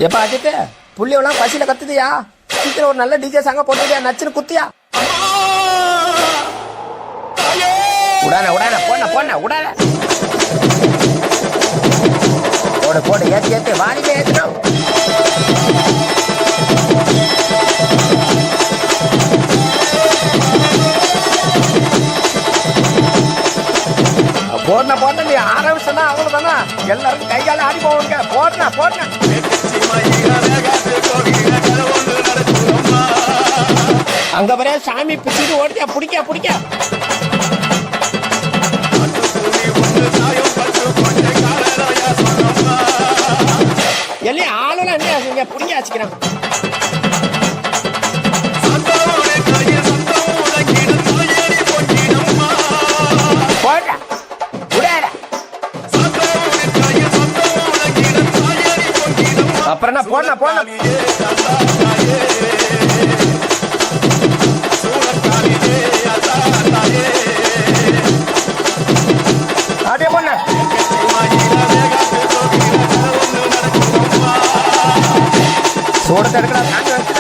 எப்பா அஜித்து புள்ளியெல்லாம் பசியில கத்துதியா? சீக்கிரம் ஒரு நல்ல டிஜே சாங்க போட்டுதியா, நச்சுன்னு குத்தியா? உடான உடான போன போன உடான போடு போடு ஏத்து ஏத்து வாலிபே ஏத்துறோம். போடனா போடனா நீ ஆரம்பிச்சனா அவ்வளவுதானா, எல்லாரும் கைகால ஆடி போவாங்க. போடனா போடனா அங்க வர சாமி பிடிச்சிட்டு ஓடியா, பிடிக்க பிடிக்க எல்லாம் ஆளுலாம் என்ன பிடிக்க வச்சுக்கிறான். அப்புறம் என்ன போடனா போடனா அப்படியே போன சூடத்தை எடுக்கலாம்.